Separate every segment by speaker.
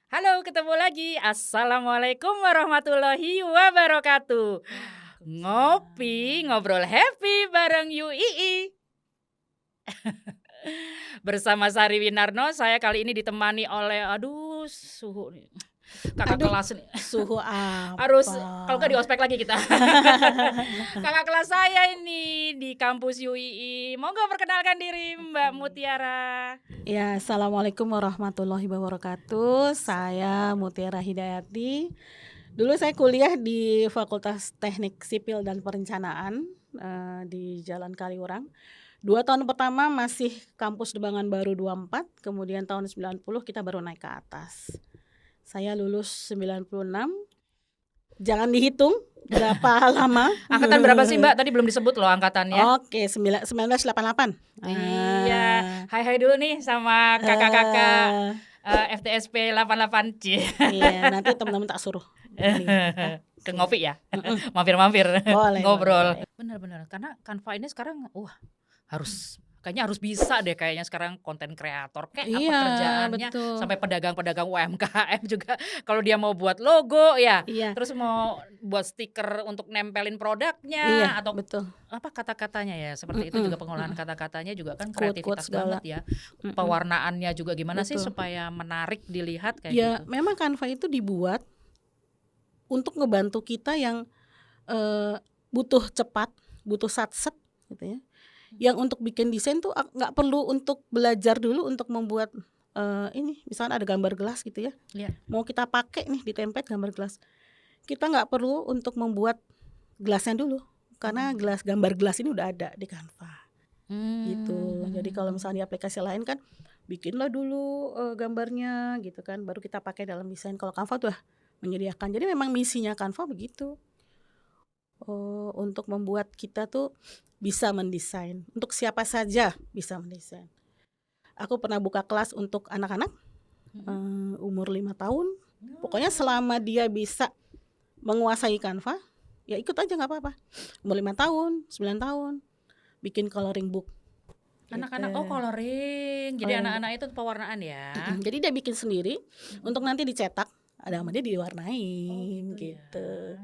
Speaker 1: Halo, ketemu lagi. Assalamualaikum warahmatullahi wabarakatuh. Ngopi,
Speaker 2: Waalaikumsalam.
Speaker 1: ngobrol happy bareng UII. Bersama Sari Winarno, saya kali ini ditemani oleh suhu nih. Kakak
Speaker 2: Aduh,
Speaker 1: kelas nih.
Speaker 2: suhu
Speaker 1: Harus
Speaker 2: apa?
Speaker 1: kalau nggak di ospek lagi kita. Kakak kelas saya ini di kampus UII. Monggo perkenalkan diri Mbak
Speaker 2: Oke.
Speaker 1: Mutiara.
Speaker 2: Ya, Assalamualaikum warahmatullahi wabarakatuh. Saya
Speaker 1: Waalaikumsalam.
Speaker 2: Mutiara Hidayati. Dulu saya kuliah di Fakultas Teknik Sipil dan Perencanaan di Jalan Kaliurang. 2 tahun pertama masih kampus Debangan Baru 24, kemudian tahun 90 kita baru naik ke atas. Saya lulus 96. Jangan dihitung berapa lama.
Speaker 1: Angkatan berapa sih Mbak? Tadi belum disebut loh angkatannya.
Speaker 2: Oke, 1988.
Speaker 1: Iya, hai dulu nih sama kakak-kakak FTSP 88C.
Speaker 2: Iya, nanti teman-teman tak suruh
Speaker 1: Ke ngopi ya,
Speaker 2: Mm-mm.
Speaker 1: mampir-mampir,
Speaker 2: Boleh,
Speaker 1: ngobrol.
Speaker 2: boleh.
Speaker 1: Bener-bener, karena Canva ini sekarang, kayaknya harus bisa deh kayaknya sekarang konten kreator kayak apa
Speaker 2: Iya,
Speaker 1: kerjaannya,
Speaker 2: betul.
Speaker 1: sampai pedagang-pedagang UMKM juga kalau dia mau buat logo ya,
Speaker 2: Iya,
Speaker 1: terus mau buat stiker untuk nempelin
Speaker 2: iya,
Speaker 1: produknya atau
Speaker 2: betul.
Speaker 1: apa kata-katanya ya seperti itu juga pengolahan kata-katanya juga kan
Speaker 2: Quote-quote
Speaker 1: kreativitas
Speaker 2: segala.
Speaker 1: banget ya.
Speaker 2: Mm-mm.
Speaker 1: Pewarnaannya juga gimana sih
Speaker 2: Betul.
Speaker 1: supaya menarik dilihat kayak
Speaker 2: Ya,
Speaker 1: gitu.
Speaker 2: memang Canva itu dibuat untuk ngebantu kita yang butuh cepat, butuh satset gitu ya. Yang untuk bikin desain tuh nggak perlu untuk belajar dulu untuk membuat ini, misalnya ada gambar gelas gitu ya.
Speaker 1: Iya.
Speaker 2: Mau kita pakai nih di template gambar gelas. Kita nggak perlu untuk membuat gelasnya dulu, karena gambar gelas ini udah ada di Canva gitu. Jadi kalau misalnya di aplikasi lain kan bikinlah dulu gambarnya gitu kan, baru kita pakai dalam desain. Kalau Canva tuh menyediakan. Jadi memang misinya Canva begitu, untuk membuat kita tuh bisa mendesain. Untuk siapa saja bisa mendesain. Aku pernah buka kelas untuk anak-anak umur 5 tahun. Pokoknya selama dia bisa menguasai Canva, ya ikut aja nggak apa-apa. Umur 5 tahun, 9 tahun, bikin coloring book.
Speaker 1: Anak-anak
Speaker 2: Gitu.
Speaker 1: Coloring. Jadi
Speaker 2: Coloring
Speaker 1: anak-anak itu pewarnaan ya.
Speaker 2: Jadi dia bikin sendiri untuk nanti dicetak, ada sama dia diwarnain gitu.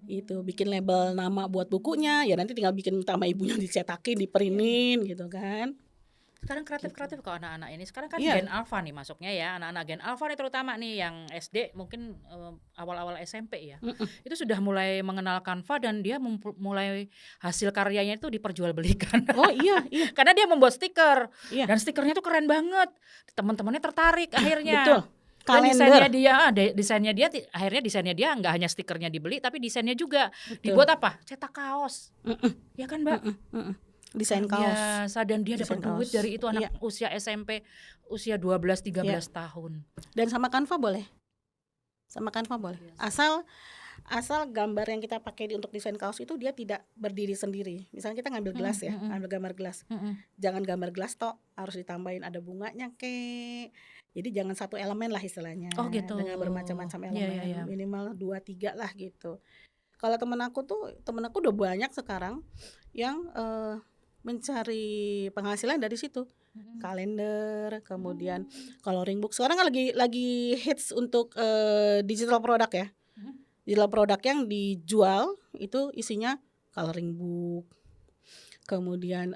Speaker 2: Itu bikin label nama buat bukunya, ya nanti tinggal bikin sama ibunya dicetakin, diprintin gitu kan.
Speaker 1: Sekarang kreatif-kreatif kok anak-anak ini. Sekarang kan
Speaker 2: Iya.
Speaker 1: Gen Alpha nih masuknya ya. Anak-anak Gen Alpha nih terutama nih yang SD mungkin awal-awal SMP ya. Itu sudah mulai mengenal Canva dan dia mulai hasil karyanya itu diperjualbelikan.
Speaker 2: Oh iya, iya.
Speaker 1: Karena dia membuat stiker.
Speaker 2: Iya.
Speaker 1: Dan stikernya tuh keren banget. Teman-temannya tertarik akhirnya.
Speaker 2: Betul.
Speaker 1: Dan
Speaker 2: Kalender.
Speaker 1: akhirnya desainnya dia nggak hanya stikernya dibeli tapi desainnya juga.
Speaker 2: Betul.
Speaker 1: Dibuat apa? Cetak kaos. Ya kan Mbak?
Speaker 2: Desain kaos.
Speaker 1: Biasa, dan dia dapat
Speaker 2: Desain
Speaker 1: duit
Speaker 2: kaos.
Speaker 1: dari itu anak
Speaker 2: Iya.
Speaker 1: usia SMP, usia 12-13 tahun.
Speaker 2: Dan sama Canva boleh. Sama Canva boleh. Asal gambar yang kita pakai untuk desain kaos itu dia tidak berdiri sendiri. Misalnya kita ngambil gelas ya, ambil gambar gelas. Jangan gambar gelas tok, harus ditambahin ada bunganya kek. Jadi jangan satu elemen lah istilahnya.
Speaker 1: Oh gitu.
Speaker 2: Dengan bermacam-macam elemen,
Speaker 1: Iya.
Speaker 2: minimal 2-3 lah gitu. Kalau temen aku udah banyak sekarang yang mencari penghasilan dari situ. Kalender, kemudian coloring book. Sekarang kan lagi hits untuk digital product ya. Digital produk yang dijual itu isinya coloring book. Kemudian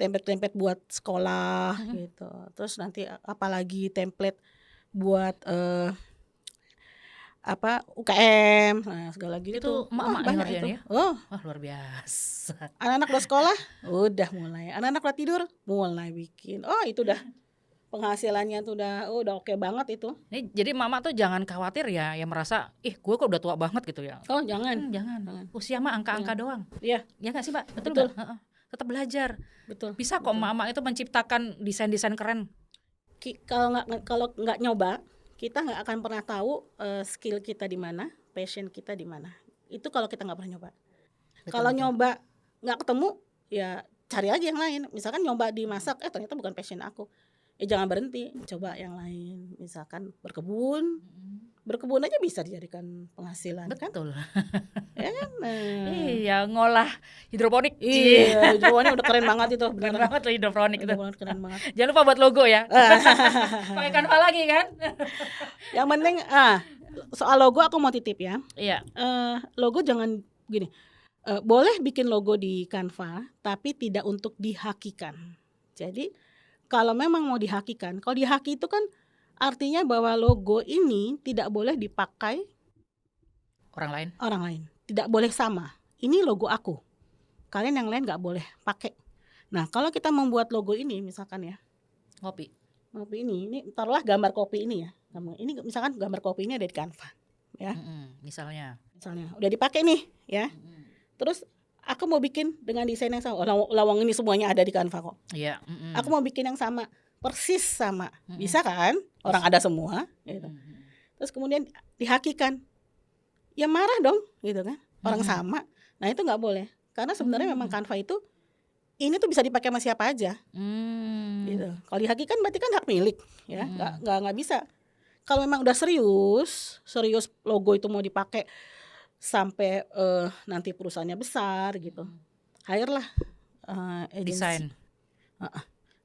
Speaker 2: template-template buat sekolah gitu. Terus nanti apalagi template buat UKM, nah segala gitu.
Speaker 1: Itu emak-emak yang ngerjain ya?
Speaker 2: Oh,
Speaker 1: wah luar biasa.
Speaker 2: anak-anak udah sekolah, udah mulai. Anak-anak udah tidur, mulai bikin. Oh, itu udah penghasilannya tuh udah oke banget itu.
Speaker 1: Nih, jadi mama tuh jangan khawatir ya, yang merasa, gue kok udah tua banget gitu ya.
Speaker 2: Oh, jangan.
Speaker 1: Jangan. Usia mah angka-angka doang.
Speaker 2: Iya.
Speaker 1: Ya nggak sih Mbak?
Speaker 2: Betul.
Speaker 1: Nggak? Tetap belajar.
Speaker 2: Betul.
Speaker 1: Bisa kok mama itu menciptakan desain-desain keren.
Speaker 2: Kalau nggak nyoba, kita nggak akan pernah tahu skill kita di mana, passion kita di mana. Itu kalau kita nggak pernah nyoba. Kalau nyoba nggak ketemu, ya cari aja yang lain. Misalkan nyoba di masak, ternyata bukan passion aku. Jangan berhenti, coba yang lain. Misalkan berkebun, berkebun aja bisa dijadikan penghasilan kan,
Speaker 1: Betul.
Speaker 2: ya kan? Nah,
Speaker 1: Iya, ngolah hidroponik.
Speaker 2: iya, hidroponik udah keren banget itu,
Speaker 1: Keren
Speaker 2: beneran.
Speaker 1: banget loh hidroponik itu.
Speaker 2: Hidroponik keren banget.
Speaker 1: Jangan lupa buat logo ya. Pakai Canva lagi kan?
Speaker 2: Yang penting, soal logo aku mau titip ya.
Speaker 1: Iya.
Speaker 2: Logo jangan gini. Boleh bikin logo di Canva, tapi tidak untuk dihakikan. Jadi kalau memang mau dihakikan, kalau dihaki itu kan artinya bahwa logo ini tidak boleh dipakai
Speaker 1: Orang
Speaker 2: orang lain, tidak boleh sama. Ini logo aku, kalian yang lain nggak boleh pakai. Nah kalau kita membuat logo ini misalkan ya,
Speaker 1: ngopi.
Speaker 2: ini taruhlah gambar kopi ini ya. Ini misalkan gambar kopi ini ada di Canva, ya.
Speaker 1: Misalnya
Speaker 2: Udah dipakai nih, ya. Terus aku mau bikin dengan desain yang sama. Lawang ini semuanya ada di Canva kok.
Speaker 1: Iya.
Speaker 2: Aku mau bikin yang sama, persis sama, bisa kan? Orang ada semua, gitu. Terus kemudian dihakikan, ya marah dong, gitu kan? Orang sama. Nah itu nggak boleh, karena sebenarnya memang Canva itu ini tuh bisa dipakai sama siapa aja, gitu. Kalau dihakikan berarti kan hak milik, ya, nggak bisa. Kalau memang udah serius logo itu mau dipakai sampai nanti perusahaannya besar gitu, hire lah agency.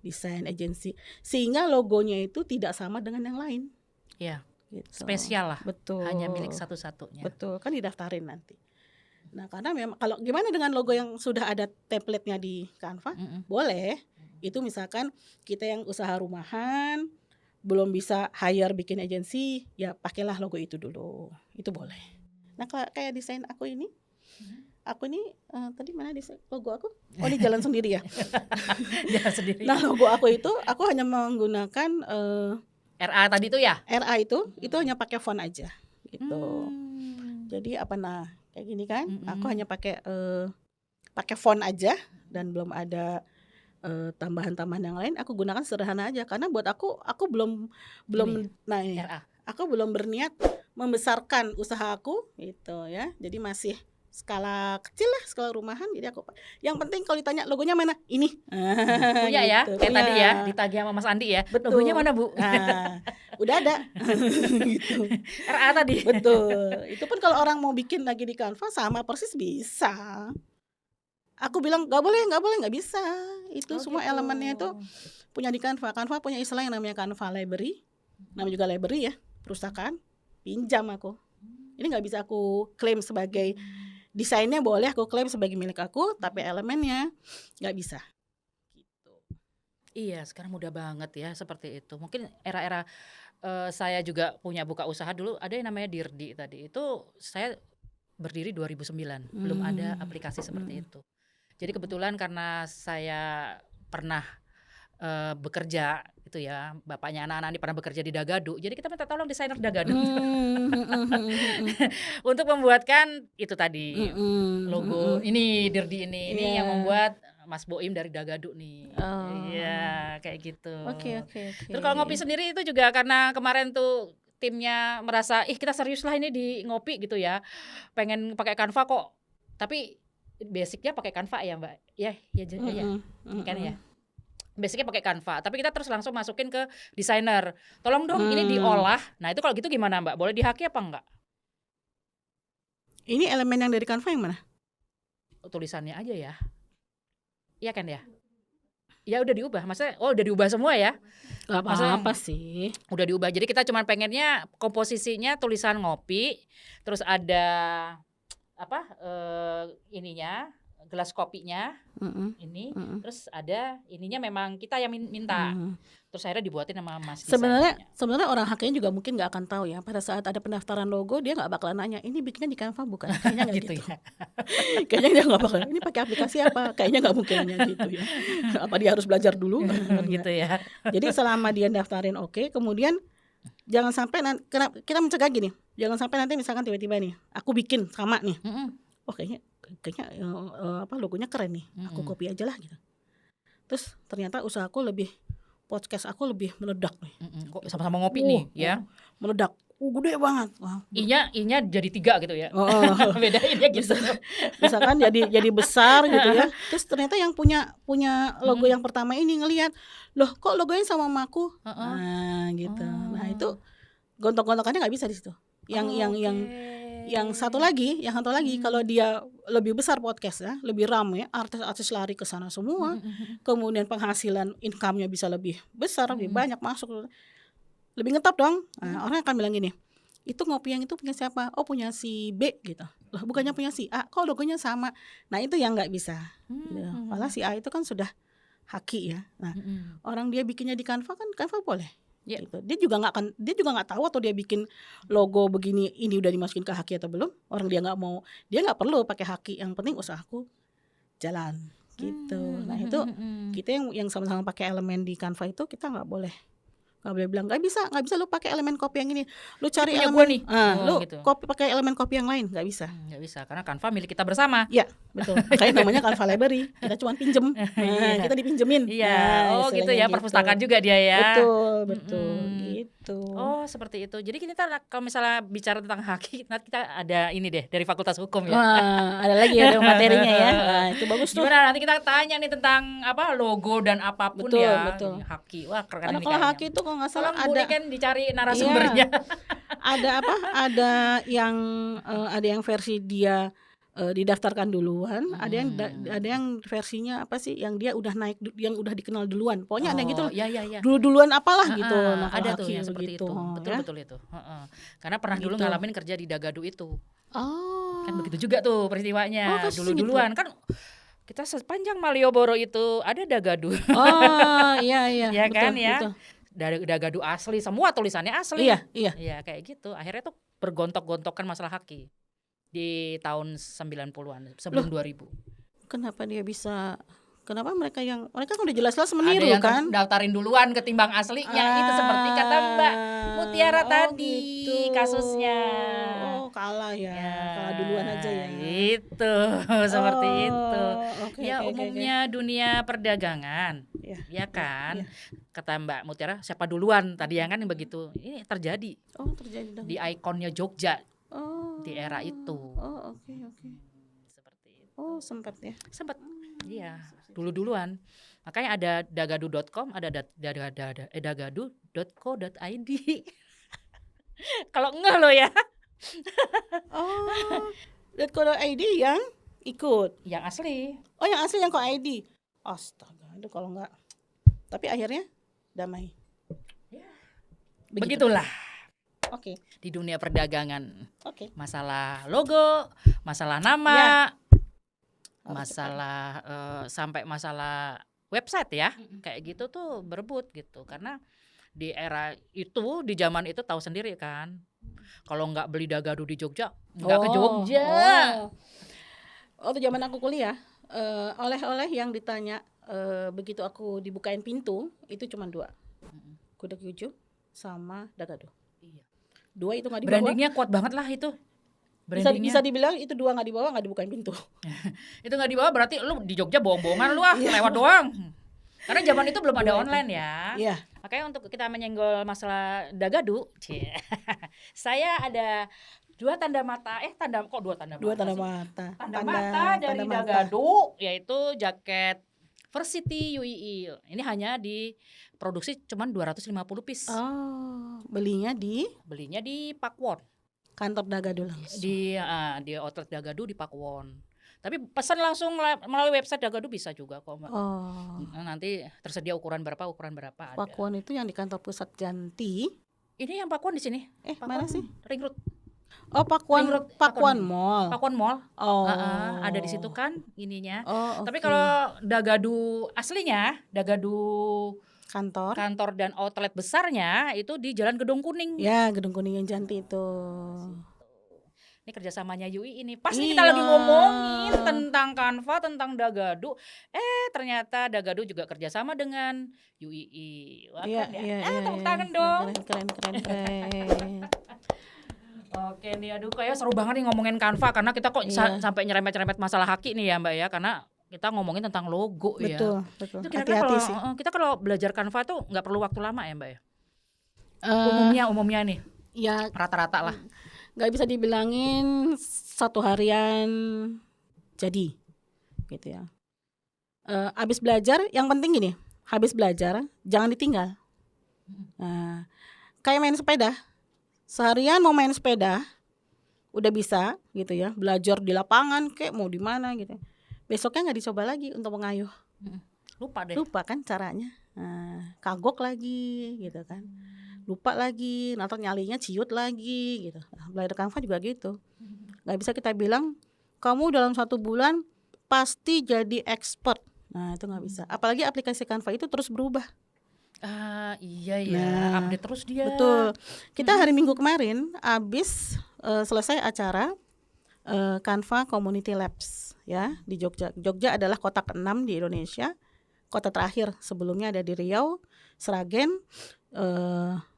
Speaker 2: Desain agency, sehingga logonya itu tidak sama dengan yang lain.
Speaker 1: Iya.
Speaker 2: Gitu.
Speaker 1: Spesial lah.
Speaker 2: Betul.
Speaker 1: Hanya milik satu-satunya.
Speaker 2: Betul, kan didaftarin nanti. Nah, karena memang kalau gimana dengan logo yang sudah ada template-nya di Canva? Boleh. Itu misalkan kita yang usaha rumahan belum bisa hire bikin agensi, ya pakailah logo itu dulu. Itu boleh. Nah, kayak desain aku ini. Aku ini tadi mana desain logo aku? Oh, ini jalan sendiri ya.
Speaker 1: Jalan sendiri.
Speaker 2: Nah, logo aku itu aku hanya menggunakan
Speaker 1: RA tadi tuh ya?
Speaker 2: RA itu hanya pakai font aja gitu. Jadi kayak gini kan? Aku hanya pakai font aja dan belum ada tambahan-tambahan yang lain. Aku gunakan sederhana aja karena buat aku belum ini,
Speaker 1: RA.
Speaker 2: Aku belum berniat membesarkan usaha aku gitu ya. Jadi masih skala kecil lah, skala rumahan. Jadi aku yang penting kalau ditanya logonya mana? Ini.
Speaker 1: Punya ya,
Speaker 2: gitu,
Speaker 1: kayak
Speaker 2: punya.
Speaker 1: tadi ya, ditagih sama Mas Andi ya.
Speaker 2: Betul.
Speaker 1: Logonya mana, Bu?
Speaker 2: Udah ada. Gitu.
Speaker 1: RA tadi.
Speaker 2: Betul. Itu pun kalau orang mau bikin lagi di Canva sama persis bisa. Aku bilang nggak boleh, nggak bisa. Itu semua
Speaker 1: gitu.
Speaker 2: elemennya itu punya di Canva. Canva punya istilah yang namanya Canva Library. Namanya juga library ya, perpustakaan. Pinjam aku. Ini nggak bisa aku klaim sebagai desainnya, boleh aku klaim sebagai milik aku, tapi elemennya nggak bisa. Gitu.
Speaker 1: Iya, sekarang mudah banget ya seperti itu. Mungkin era-era saya juga punya buka usaha dulu, ada yang namanya Dirdi tadi. Itu saya berdiri 2009, belum ada aplikasi seperti itu. Jadi kebetulan karena saya pernah bekerja gitu ya, bapaknya anak-anak ini pernah bekerja di Dagadu, jadi kita minta tolong desainer Dagadu untuk membuatkan itu tadi logo ini Dirdi ini yang membuat Mas Boim dari Dagadu nih. Iya, kayak gitu.
Speaker 2: Oke.
Speaker 1: Terus kalau ngopi sendiri itu juga karena kemarin tuh timnya merasa kita serius lah ini di ngopi gitu ya, pengen pakai Canva kok, tapi basicnya pakai Canva ya Mbak, ya kan ya. Basicnya pakai Canva, tapi kita terus langsung masukin ke desainer. Tolong dong ini diolah. Nah itu kalau gitu gimana Mbak? Boleh dihaki apa enggak?
Speaker 2: Ini elemen yang dari Canva yang mana?
Speaker 1: Tulisannya aja ya. Iya kan ya? Ya udah diubah. Maksudnya udah diubah semua ya?
Speaker 2: Gak apa-apa sih.
Speaker 1: Udah diubah. Jadi kita cuma pengennya komposisinya tulisan ngopi, terus ada ininya, gelas kopinya ini, terus ada ininya memang kita yang minta. Terus akhirnya dibuatin sama Mas.
Speaker 2: Sebenarnya orang haknya juga mungkin nggak akan tahu ya. Pada saat ada pendaftaran logo dia nggak bakalan nanya ini bikinnya di Canva bukan? Kayaknya nggak gitu.
Speaker 1: Ya.
Speaker 2: Kayaknya dia nggak bakalan. Ini pakai aplikasi apa? Kayaknya nggak mungkin nanya gitu ya. Apa dia harus belajar dulu?
Speaker 1: Gitu ya.
Speaker 2: Jadi selama dia daftarin oke, kemudian jangan sampai kita mencegah gini. Jangan sampai nanti misalkan tiba-tiba nih aku bikin sama nih. Kayaknya logonya keren nih, aku copy aja lah gitu. Terus ternyata usahaku podcast aku lebih meledak nih.
Speaker 1: Kok sama-sama ngopi nih ya?
Speaker 2: Meledak, gede banget.
Speaker 1: I-nya jadi 3 gitu ya. Bedainnya gitu.
Speaker 2: Misalkan jadi besar gitu ya. Terus ternyata yang punya logo yang pertama ini ngelihat, loh kok logonya sama aku? Nah gitu. Nah itu gontok-gontokannya nggak bisa di situ. Yang satu lagi kalau dia lebih besar podcastnya, lebih ramai, artis-artis lari ke sana semua, kemudian penghasilan income-nya bisa lebih besar, lebih banyak masuk, lebih ngetop dong. Nah, orang akan bilang gini, itu ngopi yang itu punya siapa? Oh, punya si B gitu. Loh, bukannya punya si A, kok logonya sama? Nah, itu yang nggak bisa. Gitu. Malah si A itu kan sudah haki ya. Nah, orang dia bikinnya di Canva kan, Canva boleh.
Speaker 1: Iya.
Speaker 2: Gitu. Dia juga nggak tahu atau dia bikin logo begini ini udah dimasukin ke haki atau belum. Orang dia nggak perlu pakai haki. Yang penting usahaku jalan gitu. Nah, itu kita yang sama-sama pakai elemen di Canva itu kita nggak boleh bilang nggak bisa lu pakai elemen copy yang ini, lu cari
Speaker 1: punya
Speaker 2: elemen
Speaker 1: gua nih.
Speaker 2: lu
Speaker 1: Gitu.
Speaker 2: pakai elemen copy yang lain, nggak bisa.
Speaker 1: Nggak bisa karena Canva milik kita bersama.
Speaker 2: Ya betul, makanya namanya Canva Library, kita cuma pinjem. Kita dipinjemin.
Speaker 1: Iya. Gitu ya, perpustakaan juga dia ya.
Speaker 2: Betul gitu.
Speaker 1: Oh, seperti itu. Jadi kita kalau misalnya bicara tentang haki, nanti kita ada ini deh dari Fakultas Hukum ya.
Speaker 2: Wah, ada lagi ada materinya ya. Nah, itu bagus tuh.
Speaker 1: Gimana nanti kita tanya nih tentang logo dan apapun ya.
Speaker 2: Betul.
Speaker 1: Haki. Wah, keren
Speaker 2: Karena
Speaker 1: ini
Speaker 2: kalau
Speaker 1: kayaknya.
Speaker 2: haki itu kalau nggak salah
Speaker 1: Tolong Bu kan dicari narasumbernya.
Speaker 2: Ada yang versi dia didaftarkan duluan, ada yang versinya apa sih yang dia udah naik, yang udah dikenal duluan. Pokoknya ada yang gitu lah.
Speaker 1: Iya.
Speaker 2: Duluan apalah gitu. Nah,
Speaker 1: ada tuh
Speaker 2: haki
Speaker 1: yang seperti
Speaker 2: begitu.
Speaker 1: itu. Betul itu. Karena pernah dulu
Speaker 2: Gitu.
Speaker 1: ngalamin kerja di Dagadu itu.
Speaker 2: Oh.
Speaker 1: Kan begitu juga tuh peristiwanya. Dulu-duluan
Speaker 2: gitu.
Speaker 1: kan kita sepanjang Malioboro itu ada Dagadu.
Speaker 2: Oh, iya.
Speaker 1: Ya kan
Speaker 2: betul,
Speaker 1: ya.
Speaker 2: Betul.
Speaker 1: Dagadu asli, semua tulisannya asli.
Speaker 2: Iya.
Speaker 1: Ya kayak gitu. Akhirnya tuh bergontok-gontokan masalah haki di tahun 90-an sebelum 2000.
Speaker 2: Kenapa mereka kan udah jelas-jelas meniru
Speaker 1: Ada yang
Speaker 2: kan?
Speaker 1: daftarin duluan ketimbang aslinya. Itu seperti kata Mbak Mutiara tadi
Speaker 2: gitu.
Speaker 1: kasusnya.
Speaker 2: Oh, kalah ya. Kalah duluan aja ya.
Speaker 1: Itu seperti itu.
Speaker 2: Okay,
Speaker 1: umumnya dunia perdagangan. Ya kan? Kata Mbak Mutiara, siapa duluan tadi yang kan begitu. Ini terjadi.
Speaker 2: Oh, terjadi dong.
Speaker 1: Di ikonnya Jogja. Di era itu.
Speaker 2: Oh, oke.
Speaker 1: Seperti itu.
Speaker 2: Oh, sempat ya.
Speaker 1: Sempat. Iya, duluan. Makanya ada dagadu.com, ada dagadu.co.id. Kalau enggak lo ya.
Speaker 2: Oh, .co.id yang ikut.
Speaker 1: Yang asli.
Speaker 2: Oh, yang asli yang .id. Astaga, itu kalau enggak. Tapi akhirnya damai.
Speaker 1: Begitulah.
Speaker 2: Oke.
Speaker 1: Di dunia perdagangan.
Speaker 2: Oke.
Speaker 1: Masalah logo, masalah nama, masalah sampai masalah website ya. Kayak gitu tuh berebut gitu. Karena di era itu, di zaman itu tahu sendiri kan. Kalau nggak beli Dagadu di Jogja, nggak ke Jogja.
Speaker 2: Waktu zaman aku kuliah, oleh-oleh yang ditanya begitu aku dibukain pintu itu cuma 2. Gudeg Yuju sama Dagadu.
Speaker 1: Iya.
Speaker 2: 2 itu nggak dibawa.
Speaker 1: Brandingnya kuat banget lah itu.
Speaker 2: Bisa dibilang itu 2 nggak dibawa, nggak dibukain pintu.
Speaker 1: Itu nggak dibawa berarti lu di Jogja bohong-bohongan lu lewat doang. Karena zaman itu belum ada online ya.
Speaker 2: Iya.
Speaker 1: Makanya untuk kita menyenggol masalah Dagadu, saya ada 2 tanda mata. Kok 2 tanda mata?
Speaker 2: 2 tanda mata.
Speaker 1: Tanda mata dari Dagadu, yaitu jaket Varsity UII. Ini hanya diproduksi cuman 250 piece.
Speaker 2: Oh, belinya di
Speaker 1: Pakwon.
Speaker 2: Kantor Dagadu langsung.
Speaker 1: Di outlet Dagadu di Pakwon. Tapi pesan langsung melalui website Dagadu bisa juga kok, Mbak.
Speaker 2: Oh.
Speaker 1: Nanti tersedia ukuran berapa ada.
Speaker 2: Pakwon itu yang di kantor pusat Janti.
Speaker 1: Ini yang Pakwon di sini.
Speaker 2: Pakwon, mana sih?
Speaker 1: Ring Road.
Speaker 2: Oh, Pakwon Mall.
Speaker 1: Pakwon Mall.
Speaker 2: Oh.
Speaker 1: Ada di situ kan ininya.
Speaker 2: Oh,
Speaker 1: Tapi kalau Dagadu aslinya, Dagadu kantor dan outlet besarnya itu di Jalan Gedung Kuning.
Speaker 2: Ya, Gedung Kuning yang Janti itu.
Speaker 1: Ini kerjasamanya UI ini. Pas kita lagi ngomongin tentang Canva, tentang Dagadu, ternyata Dagadu juga kerjasama dengan UII. Wah, tepuk tangan dong.
Speaker 2: Keren.
Speaker 1: Oke nih, aduh kayak seru banget nih ngomongin Canva karena kita kok sampai nyerempet-nyerempet masalah haki nih ya Mbak ya, karena kita ngomongin tentang logo ya.
Speaker 2: Betul.
Speaker 1: Hati-hati sih. Kita kalau belajar Canva tuh nggak perlu waktu lama ya Mbak ya? Umumnya nih. Ya rata-rata lah.
Speaker 2: Nggak bisa dibilangin 1 harian jadi, gitu ya. Habis belajar, yang penting gini, habis belajar jangan ditinggal. Kayak main sepeda. Seharian mau main sepeda udah bisa gitu ya, belajar di lapangan kayak mau di mana gitu. Besoknya nggak dicoba lagi untuk mengayuh.
Speaker 1: Lupa deh.
Speaker 2: Lupa kan caranya. Kagok lagi gitu kan. Lupa lagi, nonton nyalinya ciut lagi gitu. Nah, belajar Canva juga gitu. Nggak bisa kita bilang kamu dalam 1 bulan pasti jadi expert. Nah, itu nggak bisa. Apalagi aplikasi Canva itu terus berubah.
Speaker 1: Iya ya,
Speaker 2: Nah,
Speaker 1: update terus dia.
Speaker 2: betul. Kita hari Minggu kemarin habis selesai acara Canva Community Labs ya di Jogja. Jogja adalah kota ke-6 di Indonesia. Kota terakhir, sebelumnya ada di Riau, Sragen,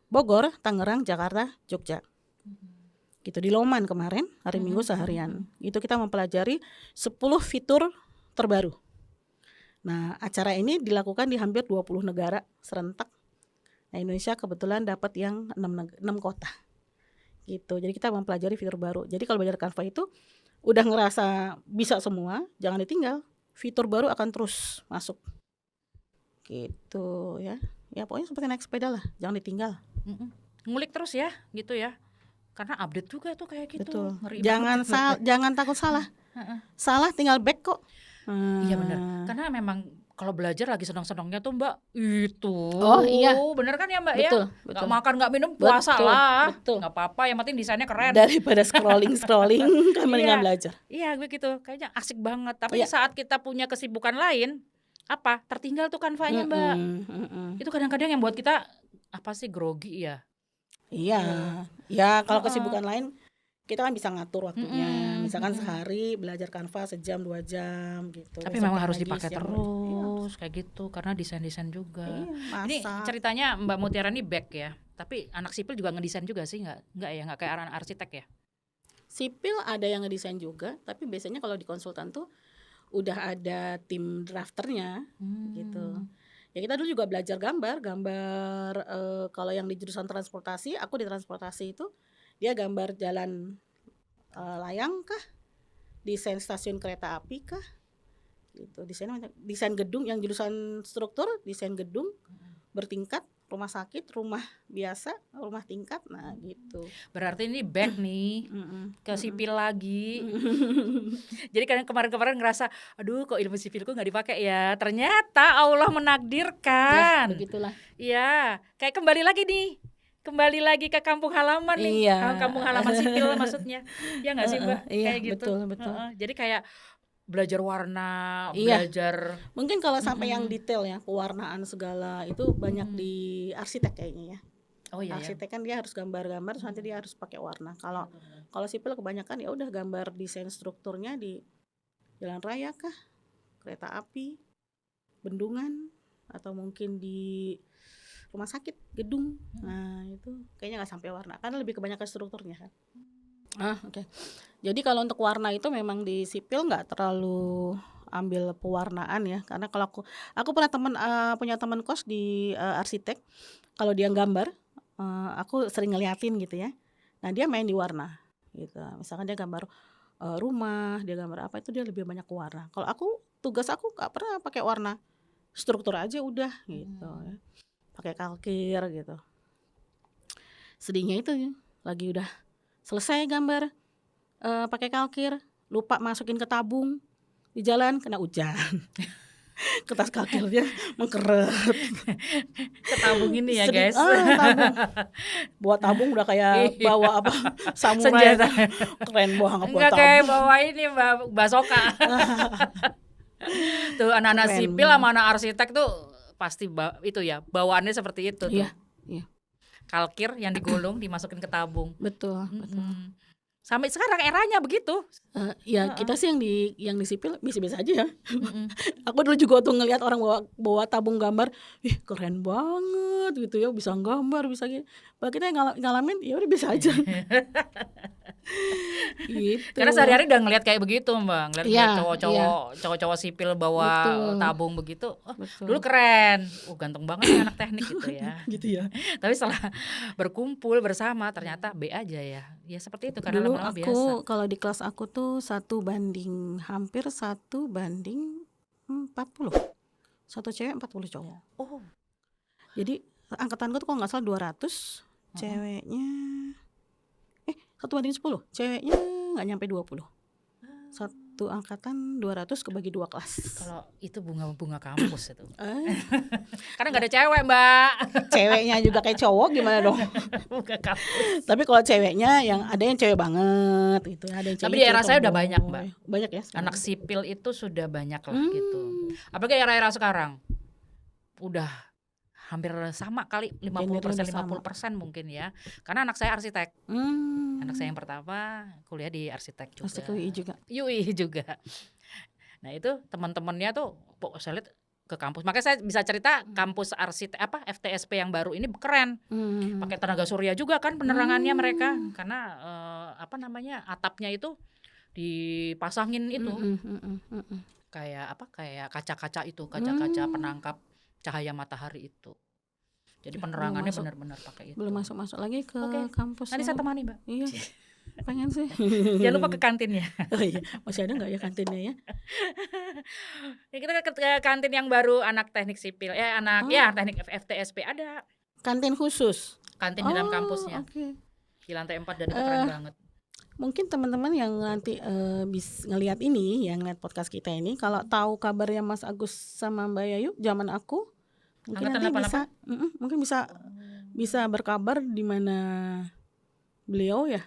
Speaker 2: Bogor, Tangerang, Jakarta, Jogja. Gitu di Loman kemarin, hari Minggu seharian. Itu kita mempelajari 10 fitur terbaru. Nah, acara ini dilakukan di hampir 20 negara serentak. Nah, Indonesia kebetulan dapat yang 6 kota. Gitu. Jadi kita mempelajari fitur baru. Jadi kalau belajar Canva itu udah ngerasa bisa semua, jangan ditinggal. Fitur baru akan terus masuk. Gitu ya. Ya pokoknya seperti naik sepeda lah, jangan ditinggal.
Speaker 1: Ngulik terus ya, gitu ya. Karena update juga tuh kayak gitu.
Speaker 2: Betul.
Speaker 1: Ngeri
Speaker 2: Jangan
Speaker 1: banget.
Speaker 2: jangan takut salah. Salah tinggal back kok.
Speaker 1: Iya benar. Karena memang kalau belajar lagi senang-senangnya tuh Mbak itu.
Speaker 2: Oh iya.
Speaker 1: Bener kan ya Mbak
Speaker 2: Betul,
Speaker 1: ya?
Speaker 2: betul.
Speaker 1: Gak makan gak minum puasa
Speaker 2: Betul,
Speaker 1: lah.
Speaker 2: betul.
Speaker 1: Gak apa-apa, yang penting desainnya keren.
Speaker 2: Daripada scrolling kan mendingan belajar.
Speaker 1: Iya begitu, kayaknya asik banget. Tapi saat kita punya kesibukan lain, apa tertinggal tuh Canva-nya Mbak. Itu kadang-kadang yang buat kita apa sih grogi ya.
Speaker 2: Iya. Ya kalau kesibukan lain kita kan bisa ngatur waktunya. Misalkan sehari belajar Canva sejam 2 jam gitu.
Speaker 1: Tapi memang harus dipakai terus kayak gitu karena desain-desain juga. Ini ceritanya Mbak Mutiara ini back ya. Tapi anak sipil juga ngedesain juga sih, enggak ya, enggak kayak anak arsitek ya.
Speaker 2: Sipil ada yang ngedesain juga, tapi biasanya kalau di konsultan tuh udah ada tim drafternya gitu. Ya kita dulu juga belajar gambar kalau yang di jurusan transportasi, aku di transportasi itu dia gambar jalan layang kah, desain stasiun kereta api kah, gitu. Desain gedung yang jurusan struktur, desain gedung bertingkat, rumah sakit, rumah biasa, rumah tingkat, nah gitu.
Speaker 1: Berarti ini back nih ke sipil lagi. Jadi kemarin ngerasa, aduh kok ilmu sipilku nggak dipakai ya. Ternyata Allah menakdirkan.
Speaker 2: Ya, begitulah.
Speaker 1: Iya, kayak kembali lagi ke kampung halaman nih. Kampung halaman sipil maksudnya. Ya nggak sih Mbak?
Speaker 2: Iya,
Speaker 1: kayak gitu.
Speaker 2: Betul.
Speaker 1: Jadi kayak belajar warna, belajar.
Speaker 2: Mungkin kalau sampai yang detail ya, pewarnaan segala itu banyak di arsitek kayaknya ya.
Speaker 1: Oh iya.
Speaker 2: Arsitek kan dia harus gambar-gambar, terus nanti dia harus pakai warna. Kalau sipil kebanyakan ya udah gambar desain strukturnya di jalan raya kah, kereta api, bendungan, atau mungkin di rumah sakit, gedung. Nah itu kayaknya nggak sampai warna, karena lebih kebanyakan strukturnya kan. Oke. Jadi kalau untuk warna itu memang di sipil nggak terlalu ambil pewarnaan ya, karena kalau aku pernah punya teman kos di arsitek, kalau dia gambar, aku sering ngeliatin gitu ya. Nah dia main di warna gitu. Misalkan dia gambar rumah, dia gambar apa, itu dia lebih banyak warna. Kalau tugas aku nggak pernah pakai warna, struktur aja udah gitu ya. Pakai kalkir gitu. Sedihnya itu ya, lagi udah selesai gambar pakai kalkir, lupa masukin ke tabung, di jalan kena hujan. Kertas kalkirnya mengkeret.
Speaker 1: Ke tabung ini ya guys.
Speaker 2: Tabung. Buat tabung udah kayak bawa apa samurai. Keren banget buat
Speaker 1: Enggak
Speaker 2: tabung.
Speaker 1: kayak bawa ini Mbak Basoka. Tuh anak-anak sipil sama anak arsitek tuh pasti itu ya, bawaannya seperti itu tuh.
Speaker 2: Iya.
Speaker 1: Kalkir yang digulung dimasukin ke tabung.
Speaker 2: Betul.
Speaker 1: Sampai sekarang eranya begitu.
Speaker 2: Kita sih yang di sipil biasa-biasa aja ya. Aku dulu juga tuh ngelihat orang bawa tabung gambar, keren banget gitu ya, bisa gambar, bisa gitu. Kalau kita ngalamin ya udah biasa aja. Gitu.
Speaker 1: Karena sehari-hari udah ngelihat kayak begitu Mbak, ngelihat cowok-cowok sipil bawa tabung begitu. Dulu keren, ganteng banget ya anak teknik gitu ya.
Speaker 2: Gitu ya.
Speaker 1: Tapi setelah berkumpul bersama ternyata B aja ya. Ya seperti itu karena
Speaker 2: dulu
Speaker 1: lama-lama
Speaker 2: aku
Speaker 1: biasa.
Speaker 2: Kalau di kelas aku tuh hampir 1 banding 40. 1 cewek 40 cowok.
Speaker 1: Oh.
Speaker 2: Jadi angkatanku tuh kalau nggak salah 200, ceweknya 1 banding 10. Ceweknya nggak nyampe 20. Satu angkatan 200 kebagi 2 kelas.
Speaker 1: Kalau itu bunga kampus itu.
Speaker 2: Eh,
Speaker 1: Karena nggak ada cewek, Mbak.
Speaker 2: ceweknya juga kayak cowok gimana dong?
Speaker 1: Bunga kampus.
Speaker 2: Tapi kalau ceweknya yang ada yang cewek banget gitu, ada yang
Speaker 1: Tapi
Speaker 2: cewek
Speaker 1: di era saya udah banyak, Mbak.
Speaker 2: Banyak ya sekarang.
Speaker 1: Anak sipil itu sudah banyak lah gitu. Apalagi era-era sekarang. Udah hampir sama kali, 50%,
Speaker 2: Gendernya udah
Speaker 1: 50% mungkin ya. Karena anak saya arsitek. Anak saya yang pertama kuliah di arsitek juga.
Speaker 2: Pasti ke UI juga.
Speaker 1: UI juga. Nah itu teman-temannya tuh saya lihat ke kampus. Makanya saya bisa cerita kampus arsitek FTSP yang baru ini keren. Pakai tenaga surya juga kan penerangannya mereka. Karena atapnya itu dipasangin itu. Kayak kaca-kaca itu, kaca-kaca penangkap cahaya matahari itu. Jadi penerangannya benar-benar pakai itu.
Speaker 2: Belum masuk lagi ke kampus.
Speaker 1: Nanti saya temani, Mbak.
Speaker 2: Iya. Pengen sih.
Speaker 1: Jangan lupa ke kantinnya.
Speaker 2: Oh iya, masih ada nggak ya kantinnya ya?
Speaker 1: Ya kita ke kantin yang baru anak teknik sipil. Teknik FTSP ada.
Speaker 2: Kantin khusus.
Speaker 1: Kantin di dalam kampusnya.
Speaker 2: Oke.
Speaker 1: Di lantai 4 dan itu keren banget.
Speaker 2: Mungkin teman-teman yang nanti bisa ngelihat ini, yang ngeliat podcast kita ini, kalau tahu kabarnya Mas Agus sama Mbak Yayu zaman aku, mungkin
Speaker 1: Angkatan
Speaker 2: nanti bisa berkabar di mana beliau ya.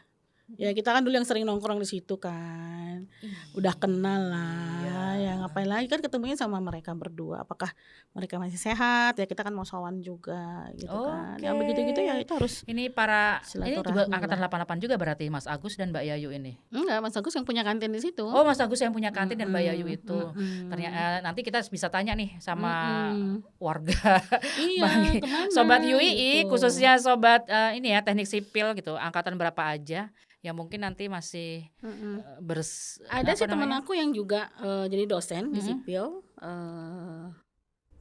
Speaker 2: Ya kita kan dulu yang sering nongkrong di situ kan. Udah kenal lah. Ya ngapain lagi kan ketemunya sama mereka berdua. Apakah mereka masih sehat? Ya kita kan mau sowan juga gitu kan. Yang begitu-gitu ya itu harus.
Speaker 1: Ini juga angkatan 88 juga berarti Mas Agus dan Mbak Yayu ini.
Speaker 2: Enggak, Mas Agus yang punya kantin di situ.
Speaker 1: Oh, Mas Agus yang punya kantin dan Mbak Yayu itu. Ternyata nanti kita bisa tanya nih sama warga.
Speaker 2: Iya,
Speaker 1: Sobat UII gitu. Khususnya sobat teknik sipil gitu. Angkatan berapa aja? Ya mungkin nanti masih
Speaker 2: ada sih teman aku yang juga jadi dosen di sipil,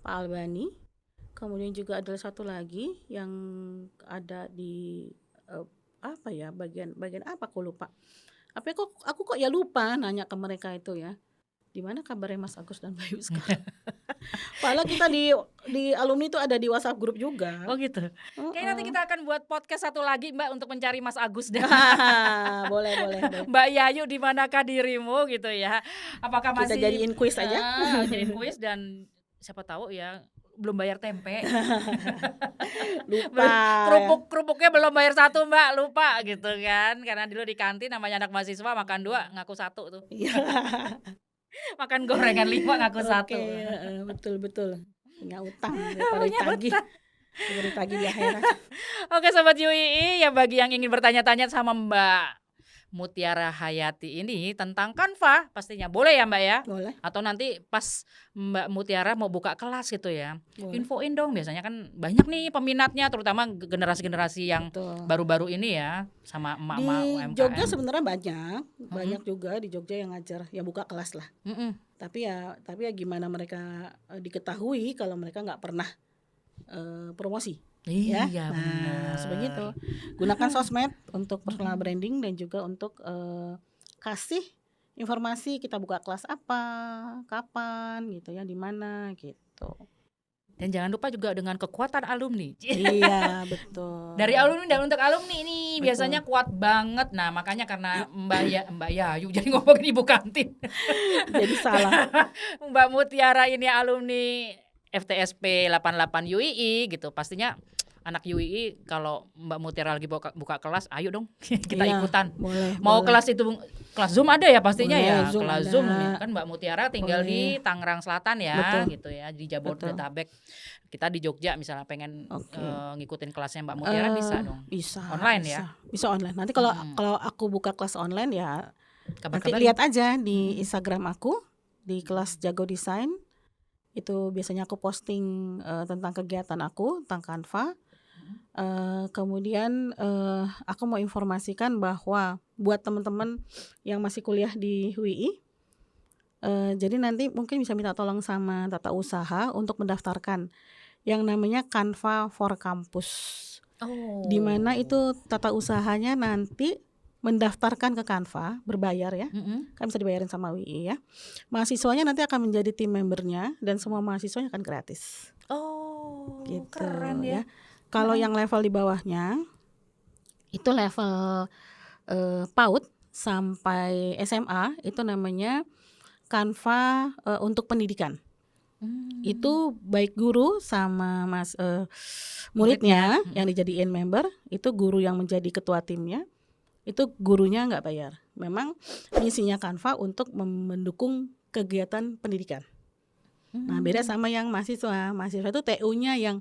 Speaker 2: Pak Albani. Kemudian juga ada satu lagi yang ada di bagian apa aku lupa. Aku kok ya lupa nanya ke mereka itu ya. Di mana kabarnya Mas Agus dan Bayu sekarang? Padahal kita di alumni itu ada di WhatsApp grup juga.
Speaker 1: Oh gitu. Kayaknya nanti kita akan buat podcast satu lagi Mbak untuk mencari Mas Agus dan
Speaker 2: boleh.
Speaker 1: Mbak Yayu, di manakah dirimu gitu ya? Apakah masih
Speaker 2: kita jadiin kuis aja?
Speaker 1: Jadiin kuis dan siapa tahu ya belum bayar tempe.
Speaker 2: Lupa.
Speaker 1: Kerupuknya belum bayar 1 Mbak, lupa gitu kan. Karena dulu di kantin namanya anak mahasiswa makan 2 ngaku 1 tuh. Iya. Makan gorengan 5 ngaku 1.
Speaker 2: Betul. Punya utang daripada ditagih di akhirat.
Speaker 1: Oke Sobat UII, ya bagi yang ingin bertanya-tanya sama Mbak Mutiara Hayati ini tentang Canva pastinya boleh ya Mbak ya?
Speaker 2: Boleh.
Speaker 1: Atau nanti pas Mbak Mutiara mau buka kelas gitu ya,
Speaker 2: boleh.
Speaker 1: Infoin dong, biasanya kan banyak nih peminatnya, terutama generasi-generasi yang baru-baru ini ya, sama emak-emak UMKM.
Speaker 2: Di Jogja sebenarnya banyak juga di Jogja yang ngajar, yang buka kelas lah. Tapi ya gimana mereka diketahui kalau mereka nggak pernah promosi.
Speaker 1: Iya,
Speaker 2: benar. Sebegitu. Gunakan sosmed untuk personal branding dan juga untuk kasih informasi kita buka kelas apa, kapan gitu ya, di mana gitu.
Speaker 1: Dan jangan lupa juga dengan kekuatan alumni.
Speaker 2: Iya, betul.
Speaker 1: Dari alumni dan untuk alumni ini biasanya kuat banget. Nah, makanya karena Mbak Yayu jadi ngomongin ibu kantin.
Speaker 2: Jadi salah.
Speaker 1: Mbak Mutiara ini alumni FTSP 88 UII gitu. Pastinya anak UII kalau Mbak Mutiara lagi buka kelas, ayo dong kita ikutan. Mau kelas itu kelas Zoom ada ya pastinya ya. Kelas Zoom kan Mbak Mutiara tinggal di Tangerang Selatan ya. Gitu ya, di Jabodetabek. Kita di Jogja misalnya pengen ngikutin kelasnya Mbak Mutiara bisa dong.
Speaker 2: Bisa.
Speaker 1: Online ya.
Speaker 2: Bisa online. Nanti kalau aku buka kelas online ya nanti lihat aja di Instagram aku di kelas Jago Desain. Itu biasanya aku posting tentang kegiatan aku tentang Canva. Kemudian aku mau informasikan bahwa buat teman-teman yang masih kuliah di UII, jadi nanti mungkin bisa minta tolong sama tata usaha untuk mendaftarkan yang namanya Canva for Campus. Di mana itu tata usahanya nanti mendaftarkan ke Canva, berbayar ya, kan bisa dibayarin sama UII ya. Mahasiswanya nanti akan menjadi tim membernya dan semua mahasiswanya akan gratis. Gitu,
Speaker 1: keren ya.
Speaker 2: Kalau yang level di bawahnya itu level PAUD sampai SMA itu namanya Canva untuk pendidikan. Itu baik guru sama muridnya yang dijadiin member, itu guru yang menjadi ketua timnya, itu gurunya nggak bayar. Memang misinya Canva untuk mendukung kegiatan pendidikan. Nah beda sama yang mahasiswa itu TU-nya yang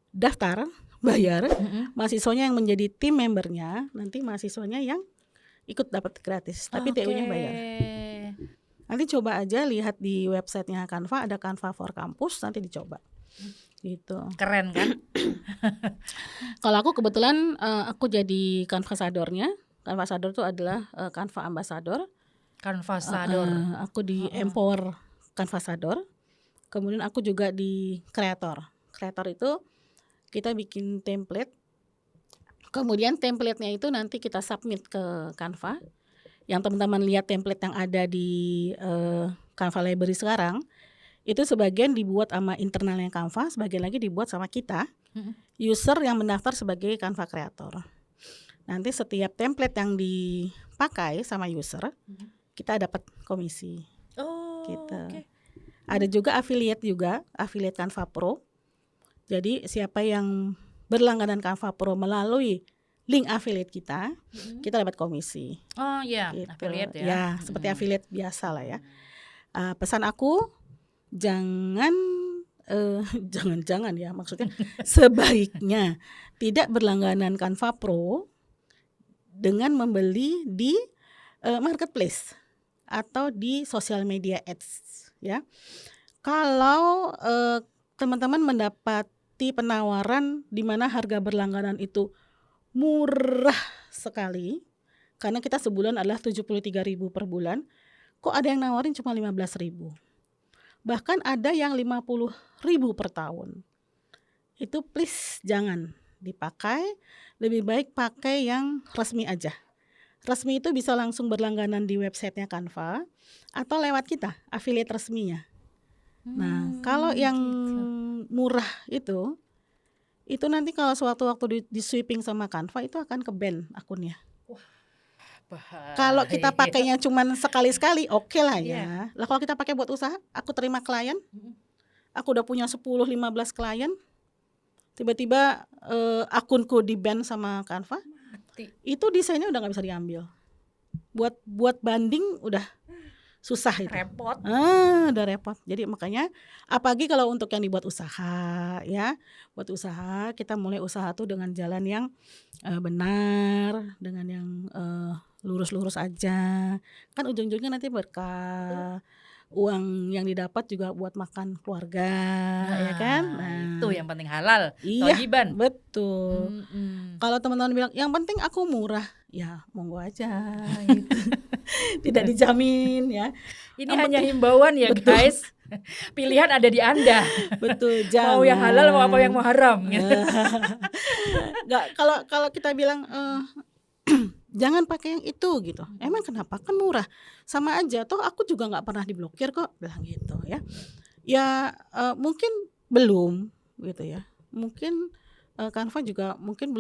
Speaker 2: daftar bayar, mahasiswanya yang menjadi tim membernya, nanti mahasiswanya yang ikut dapat gratis, tapi TU-nya bayar. Nanti coba aja lihat di websitenya Canva, ada Canva for Campus, nanti dicoba. Gitu.
Speaker 1: Keren kan?
Speaker 2: Kalau aku kebetulan aku jadi Canvasadornya. Canvasador itu adalah Canva Ambassador.
Speaker 1: Canvasador.
Speaker 2: Aku di Empower Canvasador. Kemudian aku juga di Creator. Creator itu kita bikin template. Kemudian template-nya itu nanti kita submit ke Canva. Yang teman-teman lihat template yang ada di Canva Library sekarang, itu sebagian dibuat sama internalnya Canva, sebagian lagi dibuat sama kita, user yang mendaftar sebagai Canva Creator. Nanti setiap template yang dipakai sama user, kita dapat komisi. Gitu. Ada juga affiliate Canva Pro. Jadi siapa yang berlangganan Canva Pro melalui link affiliate kita dapat komisi.
Speaker 1: Oh iya,
Speaker 2: gitu.
Speaker 1: affiliate ya.
Speaker 2: Ya, seperti affiliate biasa lah ya. Pesan aku jangan ya, maksudnya sebaiknya tidak berlangganan Canva Pro dengan membeli di marketplace atau di social media ads ya. Kalau teman-teman mendapati penawaran di mana harga berlangganan itu murah sekali, karena kita sebulan adalah 73.000 per bulan, kok ada yang nawarin cuma 15.000, bahkan ada yang 50.000 per tahun. Itu please jangan dipakai, lebih baik pakai yang resmi aja. Resmi itu bisa langsung berlangganan di websitenya Canva atau lewat kita, affiliate resminya. Nah kalau yang murah itu nanti kalau suatu waktu di sweeping sama Canva itu akan ke-ban akunnya. Kalau kita pakainya cuman sekali-sekali oke lah ya. Lah kalau kita pakai buat usaha, aku terima klien, aku udah punya 10-15 klien, tiba-tiba akunku di-ban sama Canva, itu desainnya udah nggak bisa diambil. Buat banding udah susah itu.
Speaker 1: Repot.
Speaker 2: Udah repot. Jadi makanya apalagi kalau untuk yang dibuat usaha ya. Buat usaha, kita mulai usaha tuh dengan jalan yang benar, dengan yang lurus-lurus aja. Kan ujung-ujungnya nanti berkah. Uang yang didapat juga buat makan keluarga, ya kan? Nah,
Speaker 1: itu yang penting halal,
Speaker 2: iya,
Speaker 1: thayyibban.
Speaker 2: Betul. Kalau teman-teman bilang yang penting aku murah, ya monggo aja gitu. Tidak dijamin ya.
Speaker 1: Ini hanya himbauan ya, betul. Guys. Pilihan ada di Anda.
Speaker 2: Betul, jangan.
Speaker 1: Mau yang halal mau apa yang mau haram gitu.
Speaker 2: Nggak, kalau kita bilang jangan pakai yang itu gitu. Emang kenapa? Kan murah. Sama aja. Toh aku juga nggak pernah diblokir kok, bilang gitu ya. Ya mungkin belum gitu ya. Mungkin Canva juga mungkin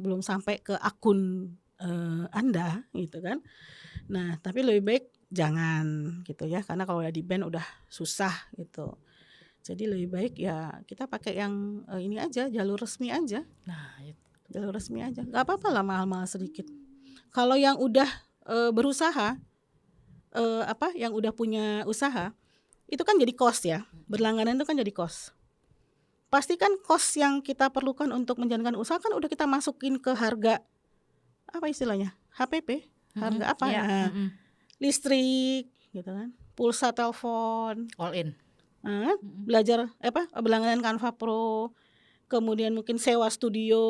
Speaker 2: belum sampai ke akun Anda gitu kan. Nah, tapi lebih baik jangan gitu ya. Karena kalau udah di-ban udah susah gitu. Jadi lebih baik ya kita pakai yang ini aja, jalur resmi aja.
Speaker 1: Nah, itu.
Speaker 2: Jalur resmi aja. Gak apa-apa lah mahal-mahal sedikit. Kalau yang udah berusaha, yang udah punya usaha, itu kan jadi cost ya. Berlangganan itu kan jadi cost. Pasti kan cost yang kita perlukan untuk menjalankan usaha kan udah kita masukin ke harga, apa istilahnya, HPP, harga apa ya, listrik, gitu kan, pulsa telepon,
Speaker 1: all in.
Speaker 2: Belajar berlangganan Canva Pro, kemudian mungkin sewa studio,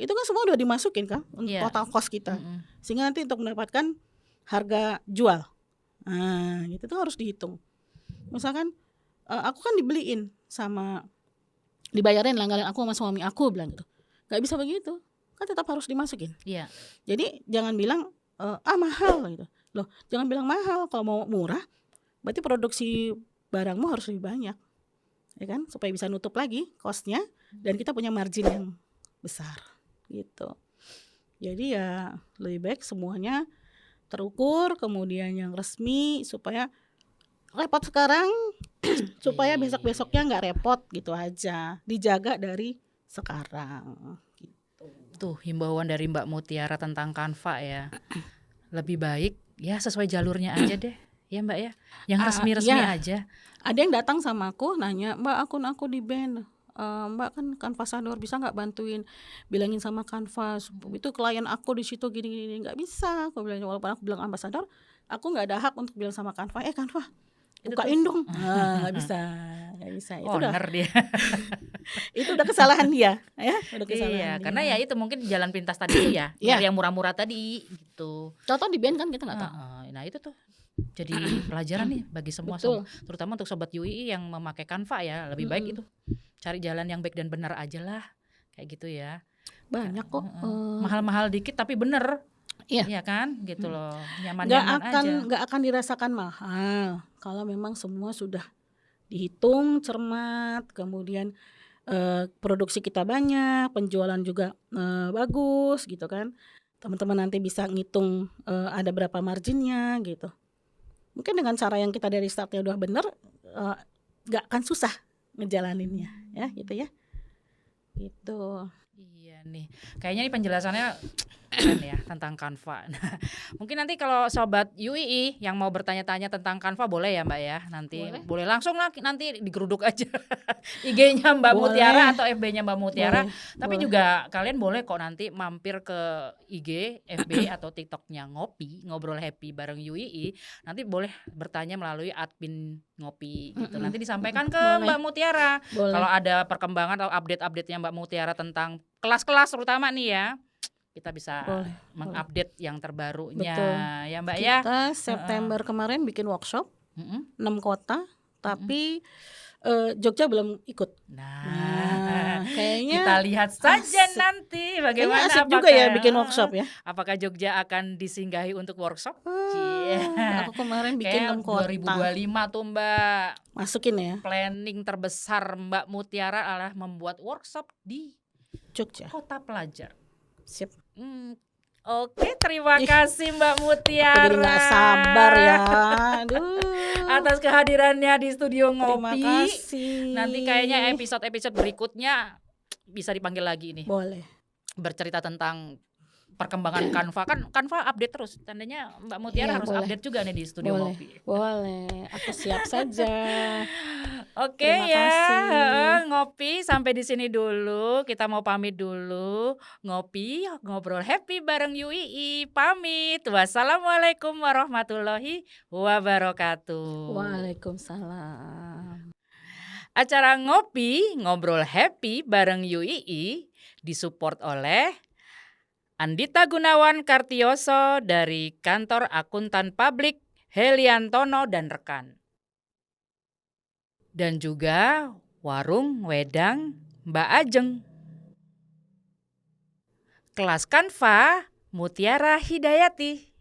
Speaker 2: itu kan semua udah dimasukin kan untuk total cost kita, sehingga nanti untuk mendapatkan harga jual, gitu tuh harus dihitung. Misalkan aku kan dibeliin sama dibayarin langganan aku sama suami aku, bilang gitu, nggak bisa begitu, kan tetap harus dimasukin. Jadi jangan bilang mahal gitu, loh jangan bilang mahal, kalau mau murah berarti produksi barangmu harus lebih banyak, ya kan, supaya bisa nutup lagi costnya dan kita punya margin yang besar gitu. Jadi ya lebih baik semuanya terukur, kemudian yang resmi supaya repot sekarang supaya besok-besoknya nggak repot gitu aja. Dijaga dari sekarang gitu.
Speaker 1: Tuh himbauan dari Mbak Mutiara tentang Canva ya. Lebih baik ya sesuai jalurnya aja deh. Ya Mbak ya. Yang resmi-resmi
Speaker 2: Ya,
Speaker 1: aja.
Speaker 2: ada yang datang sama aku nanya, "Mbak, akun aku di-ban. Mbak kan Canvasador, bisa nggak bantuin bilangin sama Canva itu klien aku di situ gini-gini." Nggak bisa, aku bilang, walaupun aku bilang ambasador, aku nggak ada hak untuk bilang sama Canva, Canva
Speaker 1: Itu
Speaker 2: bukain
Speaker 1: tuh
Speaker 2: dong. Nggak bisa, nggak bisa.
Speaker 1: owner dia.
Speaker 2: Itu udah kesalahan dia, ya, udah
Speaker 1: Iya,
Speaker 2: kesalahan
Speaker 1: karena
Speaker 2: dia.
Speaker 1: ya itu mungkin jalan pintas tadi itu ya,
Speaker 2: Iya.
Speaker 1: nyari yang murah-murah tadi gitu.
Speaker 2: Contoh di-ban kan kita nggak tahu.
Speaker 1: Nah itu tuh jadi pelajaran nih bagi semua,
Speaker 2: Betul.
Speaker 1: terutama untuk sobat UII yang memakai Canva ya. Lebih baik itu cari jalan yang baik dan benar aja lah, kayak gitu ya.
Speaker 2: Banyak kok.
Speaker 1: Mahal-mahal dikit tapi bener.
Speaker 2: Iya.
Speaker 1: Iya kan, gitu loh. Nyaman-nyaman aja.
Speaker 2: Nggak akan dirasakan mahal kalau memang semua sudah dihitung cermat, kemudian produksi kita banyak, penjualan juga bagus gitu kan. Teman-teman nanti bisa ngitung ada berapa marginnya gitu. Mungkin dengan cara yang kita dari startnya udah bener, nggak akan susah ngejalaninnya ya gitu ya. Gitu.
Speaker 1: Iya nih, kayaknya ini penjelasannya keren ya tentang Canva. Nah, mungkin nanti kalau sobat UII yang mau bertanya-tanya tentang Canva boleh ya Mbak ya. Nanti boleh langsung lah nanti digeruduk aja IG-nya Mbak
Speaker 2: Boleh.
Speaker 1: Mutiara atau FB-nya Mbak Mutiara.
Speaker 2: Boleh,
Speaker 1: Tapi
Speaker 2: boleh.
Speaker 1: juga kalian boleh kok nanti mampir ke IG, FB atau TikTok-nya Ngopi, Ngobrol Happy bareng UII. Nanti boleh bertanya melalui admin Ngopi gitu. Nanti disampaikan ke
Speaker 2: Boleh.
Speaker 1: Mbak Mutiara.
Speaker 2: Boleh.
Speaker 1: Kalau ada perkembangan atau update-update-nya Mbak Mutiara tentang kelas-kelas terutama nih ya. Kita bisa mengupdate yang terbarunya.
Speaker 2: Betul.
Speaker 1: Ya Mbak ya.
Speaker 2: Kita September kemarin bikin workshop 6 kota, tapi Jogja belum ikut.
Speaker 1: Nah,
Speaker 2: kayaknya
Speaker 1: kita lihat saja
Speaker 2: asik.
Speaker 1: nanti bagaimana.
Speaker 2: Kayaknya asik juga ya bikin workshop ya.
Speaker 1: Apakah Jogja akan disinggahi untuk workshop?
Speaker 2: Aku kemarin bikin 6 kota.
Speaker 1: 2025 tuh Mbak.
Speaker 2: Masukin ya.
Speaker 1: Planning terbesar Mbak Mutiara adalah membuat workshop di
Speaker 2: Jogja.
Speaker 1: Kota Pelajar.
Speaker 2: Sip.
Speaker 1: Oke, terima kasih Mbak Mutiara.
Speaker 2: Jadi nggak sabar ya. Aduh.
Speaker 1: Atas kehadirannya di studio Ngopi.
Speaker 2: Terima kasih.
Speaker 1: Nanti kayaknya episode-episode berikutnya bisa dipanggil lagi nih.
Speaker 2: Boleh.
Speaker 1: Bercerita tentang perkembangan Canva. Kan Canva update terus. Tandanya Mbak Mutiara harus
Speaker 2: boleh.
Speaker 1: update juga nih di studio Ngopi.
Speaker 2: Boleh. Aku siap saja.
Speaker 1: Oke
Speaker 2: Terima
Speaker 1: ya,
Speaker 2: kasih.
Speaker 1: Ngopi sampai di sini dulu. Kita mau pamit dulu. Ngopi, ngobrol happy bareng UII. Pamit. Wassalamualaikum warahmatullahi wabarakatuh.
Speaker 2: Waalaikumsalam.
Speaker 1: Acara Ngopi, ngobrol happy bareng UII disupport oleh Andita Gunawan Kartioso dari Kantor Akuntan Publik Heliantono dan rekan. Dan juga Warung Wedang Mbak Ajeng. Kelas Canva Mutiara Hidayati.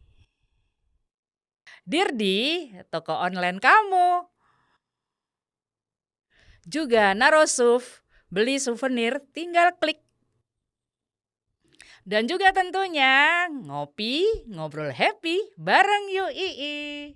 Speaker 1: Dirdi, toko online kamu. Juga Narosuf, beli souvenir tinggal klik. Dan juga tentunya Ngopi, ngobrol happy bareng UII.